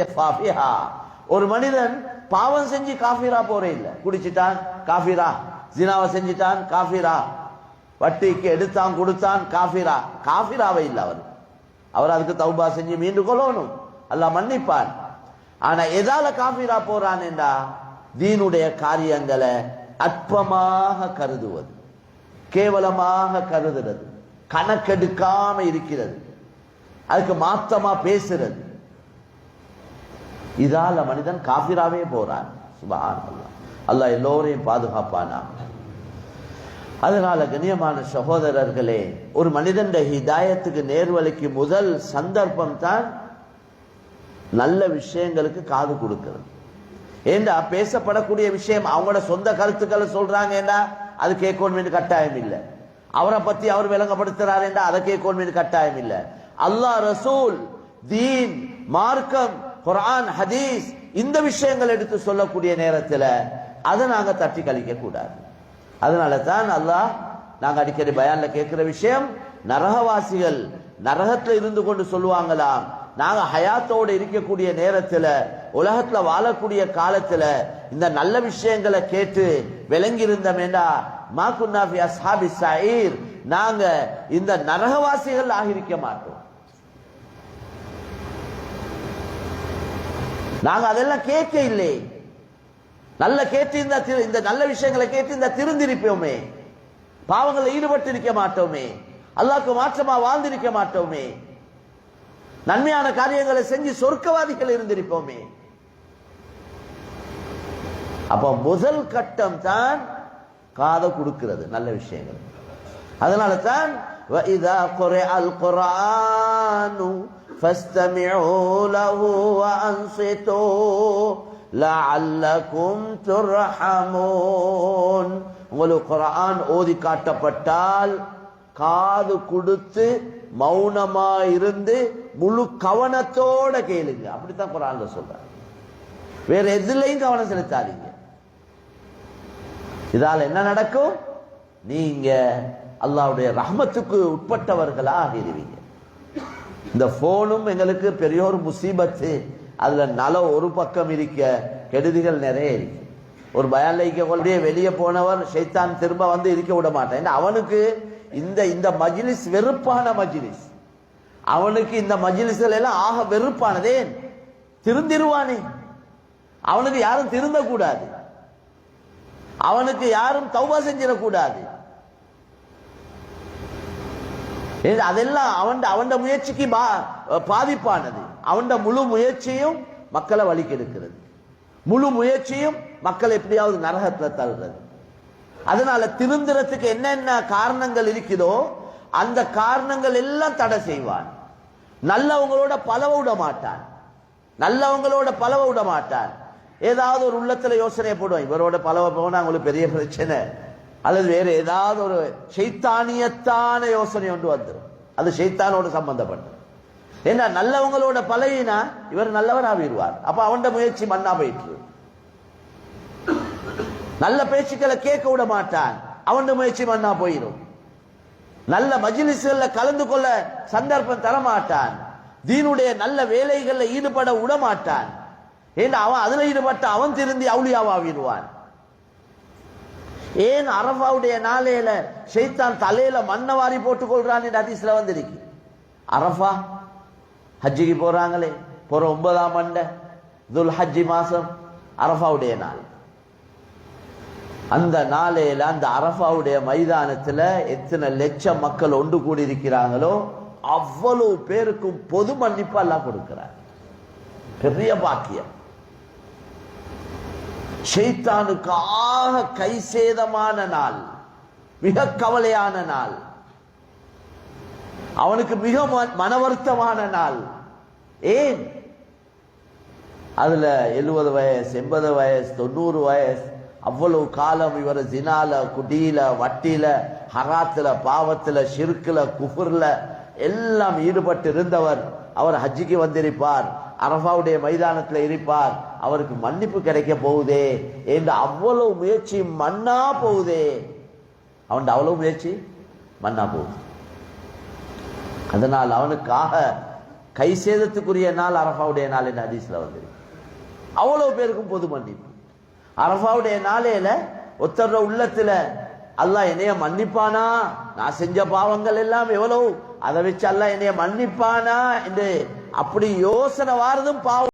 இஸ்திஃபாஃபிஹா. ஒரு மனிதன் பாவம் செஞ்சு காஃபிரா போறே இல்ல. குடிச்சிட்டான் காஃபிரா, ஜினாவை செஞ்சிட்டான் காஃபிரா, வட்டிக்கு எடுத்தான் கொடுத்தான் காஃபிரா, காஃபிராவே இல்லை அவர் அதுக்கு தௌபா செஞ்சு மீண்டு கொள்ளணும், அல்லாஹ் மன்னிப்பான். ஆனா எதால காஃபிரா போறான் என்றா தீனுடைய காரியங்களை அற்பமாக கருதுவது, கேவலமாக கருதுறது, கணக்கெடுக்காம இருக்கிறது, அதுக்கு மாத்தமா பேசுறது, இதால மனிதன் காஃபிராவே போறான். சுப்ஹானல்லாஹ், அல்லாஹ் எல்லோரையும் பாதுகாப்பானா. அதனால கண்ணியமான சகோதரர்களே, ஒரு மனிதன் ஹிதாயத்துக்கு நேர்வழிக்கு முதல் சந்தர்ப்பம் தான் நல்ல விஷயங்களுக்கு காது கொடுக்கிறது. ஏண்டா பேசப்படக்கூடிய விஷயம் அவங்களோட சொந்த கருத்துக்களை சொல்றாங்க, அது கேட்கணும் கட்டாயம் இல்லை. அவரை பத்தி அவர் விளங்கப்படுத்துறாரு, அதை கேட்கணும் கட்டாயம் இல்லை. அல்லாஹ், ரசூல், தீன், மார்க்கம், குர்ஆன், ஹதீஸ், இந்த விஷயங்கள் எடுத்து சொல்லக்கூடிய நேரத்தில் அதை நாங்க தட்டி கழிக்க கூடாது. அதனால தான் அல்லாஹ், நாங்க அடிக்கடி பயான்ல கேட்கிற விஷயம், நரகவாசிகள் நரகத்துல இருந்து கொண்டு சொல்லுவாங்களாம், நாங்க ஹயாத்தோடு இருக்கக்கூடிய நேரத்துல, உலகத்துல வாழக்கூடிய காலத்துல இந்த நல்ல விஷயங்களை கேட்டு விளங்கி இருந்தோமேண்டா மா குன்னா ஃபி அஸ்ஹாபி ஸஈர், நாங்க இந்த நரகவாசிகள் ஆகிருக்க மாட்டோம். நாங்க அதெல்லாம் கேட்க இல்லை. நல்ல கேட்டு இந்த நல்ல விஷயங்களை கேட்டு இந்த திருந்திருப்போமே, பாவங்களில் ஈடுபட்டு இருக்க மாட்டோமே, அல்லாஹ்வுக்கு மாற்றமா வாழ்ந்திருக்க மாட்டோமே, நன்மையான காரியங்களை செஞ்சு சொர்க்கவாதிகள் இருந்திருப்போமே. அப்ப முதல் கட்டம் தான் காதை கொடுக்கிறது நல்ல விஷயங்கள். அதனால தான் وَإِذَا قُرِئَ الْقُرْآنُ فَاسْتَمِعُوا لَهُ وَأَنصِتُوا لَعَلَّكُمْ تُرْحَمُونَ. உங்களுக்கு குர்ஆன் ஓதி காட்டப்பட்டால் காது கொடுத்து மௌனமா இருந்து முழு கவனத்தோட கேளுங்க. அப்படித்தான் குர்ஆன்ல சொல்றாங்க. வேற எதுலையும் கவனம் செலுத்தாதீங்க. இதால என்ன நடக்கும்? நீங்க அல்லாஹ்வுடைய ரஹ்மத்துக்கு உட்பட்டவர்களாக இருவீங்க. இந்த போனும் எங்களுக்கு பெரிய ஒரு முசீபத்து. அதுல நல ஒரு பக்கம் இருக்க, கெடுதிகள் நிறைய இருக்கு. ஒரு பயான்ல கொண்டே வெளியே போனவர் ஷைத்தான் திரும்ப வந்து இருக்க விட மாட்டேன். அவனுக்கு இந்த மஜ்லிஸ் வெறுப்பான மஜ்லிஸ், அவனுக்கு இந்த மஜ்லிஸ்கள் எல்லாம் ஆக வெறுப்பானதே. திருந்திருவானே, அவனுக்கு யாரும் திருந்த கூடாது, அவனுக்கு யாரும் தௌபா செஞ்சிடக்கூடாது. அதெல்லாம் அவன் முயற்சிக்கு பாதிப்பானது. அவன் முழு முயற்சியும் மக்களை வழிக்கெடுக்கிறது, முழு முயற்சியும் மக்களை எப்படியாவது நரகத்துல தள்ளுறது. அதனால திருந்துறதுக்கு என்னென்ன காரணங்கள் இருக்குதோ அந்த காரணங்கள் எல்லாம் தடை செய்வான். நல்லவங்களோட பலவ விட மாட்டான், நல்லவங்களோட பலவ விட மாட்டான். ஏதாவது ஒரு உள்ளத்துல யோசனை போடுவான், இவரோட பலவ போனா அவங்களுக்கு பெரிய பிரச்சனை, அல்லது வேற ஏதாவது ஒரு ஷைத்தானியத்தான யோசனை ஒன்று வந்துடும், அது ஷைத்தானோட சம்பந்தப்பட்டது. ஏன்னா நல்லவங்களோட பழகினா இவர் நல்லவர் ஆகிடுவார். அப்ப அவன் முயற்சி மண்ணா போயிட்டு, நல்ல பேச்சுக்களை கேட்க விட மாட்டான், அவன் முயற்சி மண்ணா போயிடும். நல்ல மஜ்லிஸ்கள்ல கலந்து கொள்ள சந்தர்ப்பம் தர மாட்டான், தீனுடைய நல்ல வேலைகள்ல ஈடுபட விட மாட்டான். ஏன்னா அவன் அதுல ஈடுபட்ட அவன் திருந்தி அவுளியாவாகிடுவான். ஏன் அரஃபாவுடைய நாளையில ஷைத்தான் தலையில மண்ணை வாரி போட்டுக் கொள்றான் என்று ஹதீஸ்ல வந்திருக்கு. அரஃபா ஹஜ்ஜிக்கு போறாங்களே, போற 9ஆம் ஆண்டு துல் ஹஜ்ஜி மாசம் அரஃபாவுடைய நாள். அந்த நாளையில அந்த அரஃபாவுடைய மைதானத்துல எத்தனை லட்சம் மக்கள் ஒன்று கூடி இருக்கிறாங்களோ அவ்வளவு பேருக்கும் பொது மன்னிப்பு அல்லாஹ் கொடுக்கிறார். பெரிய பாக்கியம். ஷைத்தானுக்கு ஆக கை சேதமான நாள், மிக கவலையான நாள், அவனுக்கு மிக மன வருத்தமான நாள். ஏன்? அதுல 70 வயசு, 80 வயசு, 90 வயசு, அவ்வளவு காலம் இவர் ஜினால, குடியில, வட்டியில, ஹராத்துல, பாவத்துல, ஷிர்குல, குஃபுர்ல எல்லாம் ஈடுபட்டு இருந்தவர் அவர் ஹஜ்ஜிக்கு வந்திருப்பார், அரஃபாவுடைய மைதானத்தில் இருப்பார். அவருக்கு மன்னிப்பு கிடைக்க போகுதே என்று அவ்வளவு முயற்சி மண்ணா போகுதே, அவன் அவ்வளவு முயற்சி மண்ணா போகுது. அதனால் அவனுக்காக கை சேதத்துக்குரிய நாள் அரஃபாவுடைய நாள் என்ற ஹதீஸ்ல வந்து அவ்வளவு பேருக்கும் பொது மன்னிப்பு. அரஃபாவுடைய நாளையில ஒருத்தர் உள்ளத்துல அல்லாஹ் என்னைய மன்னிப்பானா, நான் செஞ்ச பாவங்கள் எல்லாம் எவ்வளவு, அதை வச்சு அல்லாஹ் என்னைய மன்னிப்பானா என்று அப்படி யோசனை வாரதும் பாவம்.